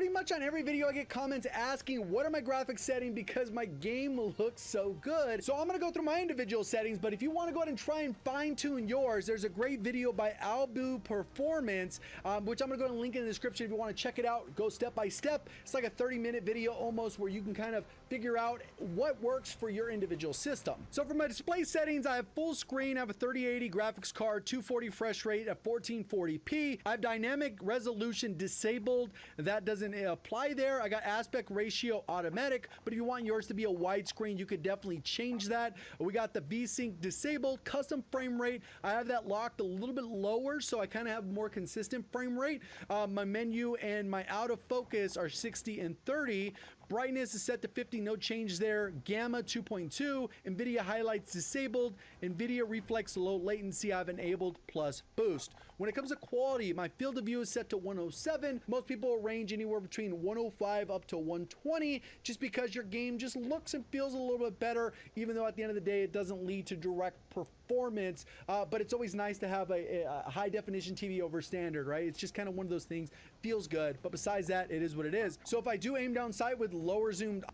Pretty much on every video I get comments asking what are my graphics settings because my game looks so good. So I'm gonna go through my individual settings, but if you wanna go ahead and try and fine tune yours, there's a great video by Albu Performance, which I'm gonna go ahead and link in the description if you wanna check it out, go step by step. It's like a 30-minute video almost where you can kind of figure out what works for your individual system. So for my display settings, I have full screen, I have a 3080 graphics card, 240 refresh rate at 1440p. I have dynamic resolution disabled. That doesn't apply there. I got aspect ratio automatic, but if you want yours to be a widescreen, you could definitely change that. We got the VSync disabled, custom frame rate. I have that locked a little bit lower, so I kind of have more consistent frame rate. My menu and my out of focus are 60 and 30. Brightness is set to 50, no change there. Gamma 2.2, NVIDIA highlights disabled, NVIDIA reflex low latency I've enabled plus boost. When it comes to quality, my field of view is set to 107. Most people range anywhere between 105 up to 120, just because your game just looks and feels a little bit better, even though at the end of the day it doesn't lead to direct performance, but it's always nice to have a high definition TV over standard, right? It's just kind of one of those things, feels good, but besides that, it is what it is. So if I do aim down sight with lower zoomed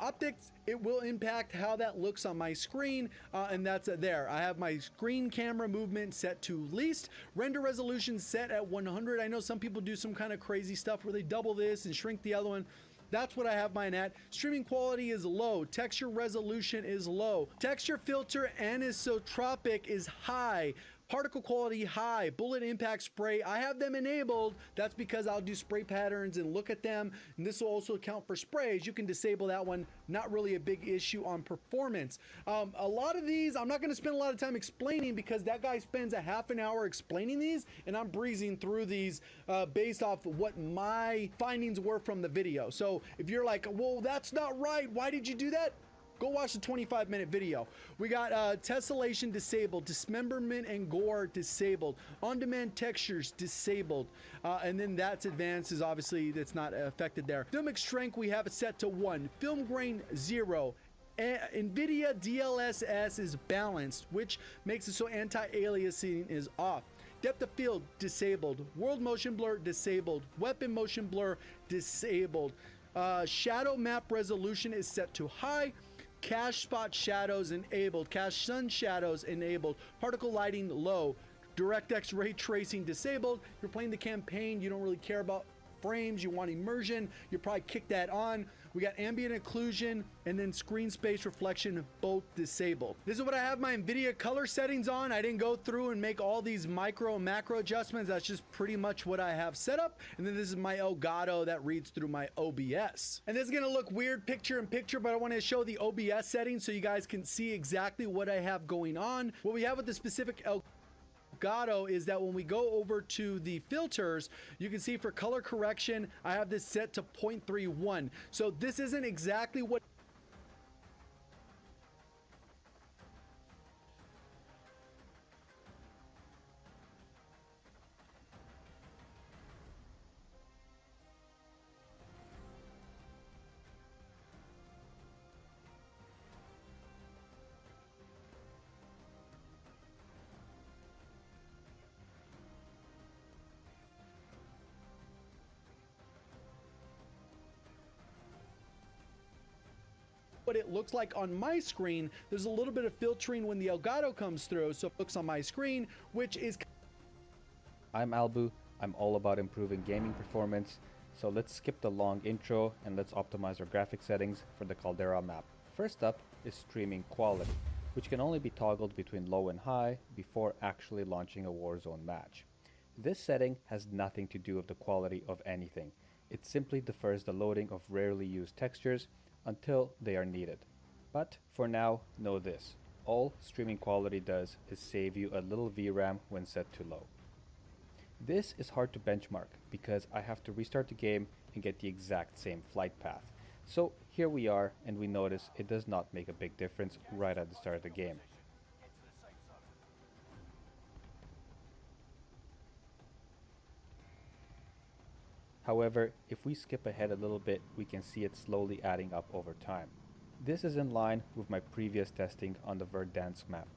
optics, it will impact how that looks on my screen, and that's there. I have my screen camera movement set to least, render resolution set at 100. I know some people do some kind of crazy stuff where they double this and shrink the other one. That's what I have mine at. Streaming quality is low. Texture resolution is low. Texture filter anisotropic is high. Particle quality high. Bullet impact spray, I have them enabled. That's because I'll do spray patterns and look at them. And this will also count for sprays. You can disable that one. Not really a big issue on performance. A lot of these, I'm not going to spend a lot of time explaining because that guy spends a half an hour explaining these and I'm breezing through these based off of what my findings were from the video. So if you're like, well, that's not right, why did you do that? Go watch the 25-minute video. We got tessellation disabled, dismemberment and gore disabled, on-demand textures disabled, and then that's advanced is obviously that's not affected there. Filmic strength we have it set to 1, film grain 0. NVIDIA DLSS is balanced, which makes it so anti-aliasing is off. Depth of field disabled, world motion blur disabled, weapon motion blur disabled. Shadow map resolution is set to high. Cache spot shadows enabled, cache sun shadows enabled, particle lighting low, DirectX ray tracing disabled. You're playing the campaign, you don't really care about frames, you want immersion, you probably kick that on. We got ambient occlusion and then screen space reflection both disabled. This is what I have my NVIDIA color settings on. I didn't go through and make all these micro and macro adjustments. That's just pretty much what I have set up. And then this is my Elgato that reads through my OBS. And this is gonna look weird picture in picture, but I want to show the OBS settings so you guys can see exactly what I have going on. What we have with the specific Elgato is that when we go over to the filters, you can see for color correction, I have this set to 0.31. So this isn't exactly what it looks like on my screen. There's a little bit of filtering when the Elgato comes through, so it looks on my screen, which is... I'm Albu. I'm all about improving gaming performance, so let's skip the long intro and let's optimize our graphic settings for the Caldera map. First up is streaming quality, which can only be toggled between low and high before actually launching a Warzone match. This setting has nothing to do with the quality of anything. It simply defers the loading of rarely used textures until they are needed. But for now, know this. All streaming quality does is save you a little VRAM when set to low. This is hard to benchmark because I have to restart the game and get the exact same flight path. So here we are, and we notice it does not make a big difference right at the start of the game. However, if we skip ahead a little bit, we can see it slowly adding up over time. This is in line with my previous testing on the Verdansk map.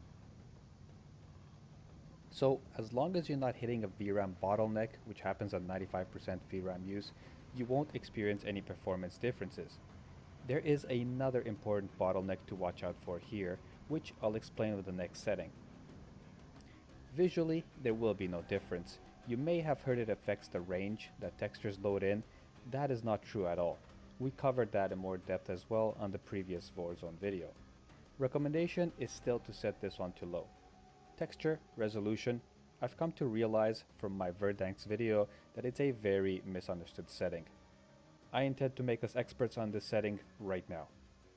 So as long as you're not hitting a VRAM bottleneck, which happens at 95% VRAM use, you won't experience any performance differences. There is another important bottleneck to watch out for here, which I'll explain with the next setting. Visually, there will be no difference. You may have heard it affects the range that textures load in. That is not true at all. We covered that in more depth as well on the previous Warzone video. Recommendation is still to set this one to low. Texture, resolution, I've come to realize from my Verdansk video that it's a very misunderstood setting. I intend to make us experts on this setting right now.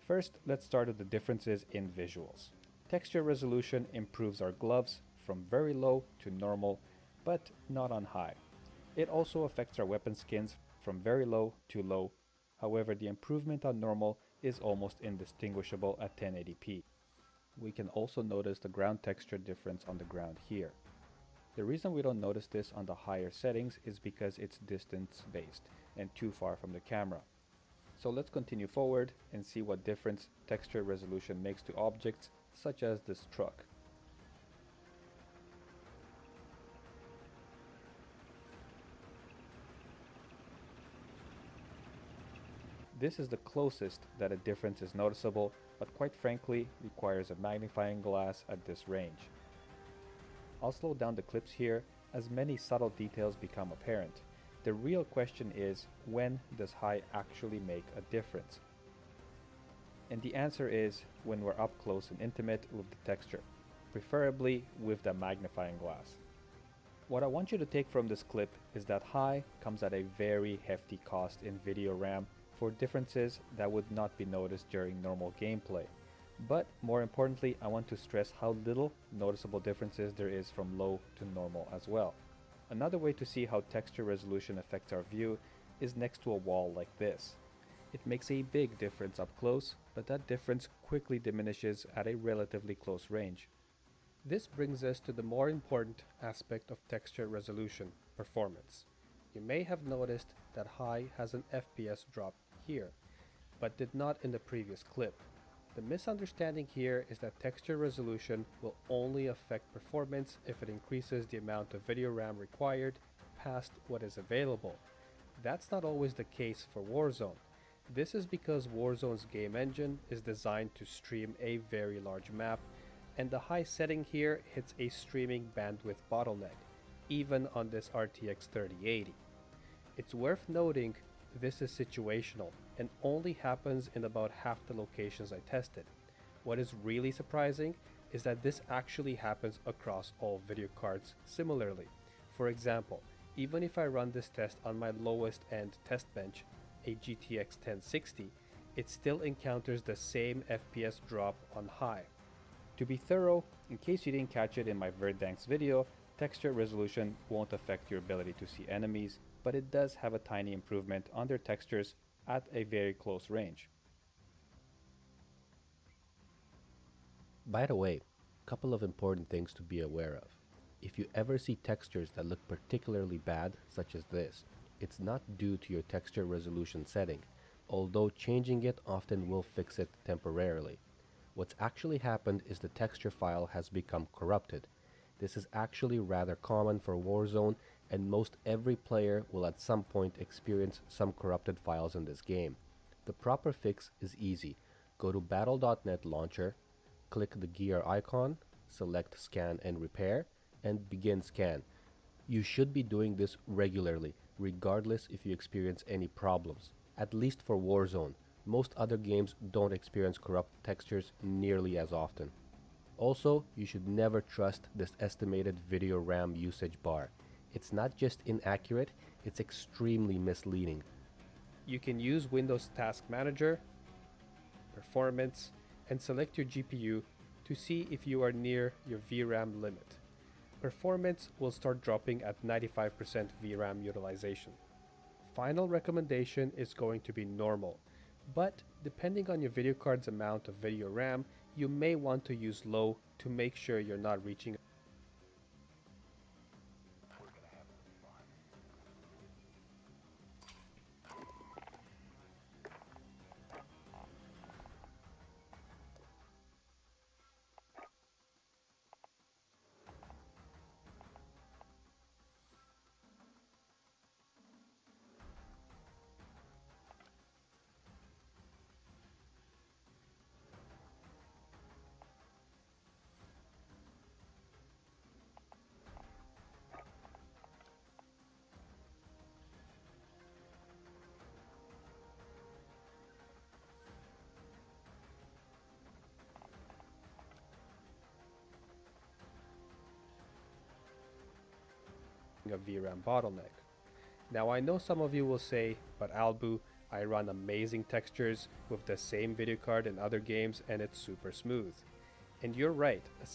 First, let's start with the differences in visuals. Texture resolution improves our gloves from very low to normal, but not on high. It also affects our weapon skins from very low to low. However, the improvement on normal is almost indistinguishable at 1080p. We can also notice the ground texture difference on the ground here. The reason we don't notice this on the higher settings is because it's distance based and too far from the camera. So let's continue forward and see what difference texture resolution makes to objects such as this truck. This is the closest that a difference is noticeable, but quite frankly requires a magnifying glass at this range. I'll slow down the clips here as many subtle details become apparent. The real question is, when does high actually make a difference? And the answer is when we're up close and intimate with the texture, preferably with the magnifying glass. What I want you to take from this clip is that high comes at a very hefty cost in video RAM for differences that would not be noticed during normal gameplay. But more importantly, I want to stress how little noticeable differences there is from low to normal as well. Another way to see how texture resolution affects our view is next to a wall like this. It makes a big difference up close, but that difference quickly diminishes at a relatively close range. This brings us to the more important aspect of texture resolution, performance. You may have noticed that high has an FPS drop here, but did not in the previous clip. The misunderstanding here is that texture resolution will only affect performance if it increases the amount of video RAM required past what is available. That's not always the case for Warzone. This is because Warzone's game engine is designed to stream a very large map, and the high setting here hits a streaming bandwidth bottleneck, even on this RTX 3080. It's worth noting this is situational and only happens in about half the locations I tested. What is really surprising is that this actually happens across all video cards similarly. For example, even if I run this test on my lowest end test bench, a GTX 1060, it still encounters the same FPS drop on high. To be thorough, in case you didn't catch it in my Verdansk video, texture resolution won't affect your ability to see enemies, but it does have a tiny improvement on their textures at a very close range. By the way, a couple of important things to be aware of. If you ever see textures that look particularly bad, such as this, it's not due to your texture resolution setting, although changing it often will fix it temporarily. What's actually happened is the texture file has become corrupted. This is actually rather common for Warzone, and most every player will at some point experience some corrupted files in this game. The proper fix is easy. Go to battle.net launcher, click the gear icon, select scan and repair, and begin scan. You should be doing this regularly, regardless if you experience any problems. At least for Warzone. Most other games don't experience corrupt textures nearly as often. Also, you should never trust this estimated video RAM usage bar. It's not just inaccurate, it's extremely misleading. You can use Windows Task Manager, Performance, and select your GPU to see if you are near your VRAM limit. Performance will start dropping at 95% VRAM utilization. Final recommendation is going to be normal, but depending on your video card's amount of video RAM, you may want to use low to make sure you're not reaching. a VRAM bottleneck. Now I know some of you will say, but Albu, I run amazing textures with the same video card in other games and it's super smooth. And you're right, a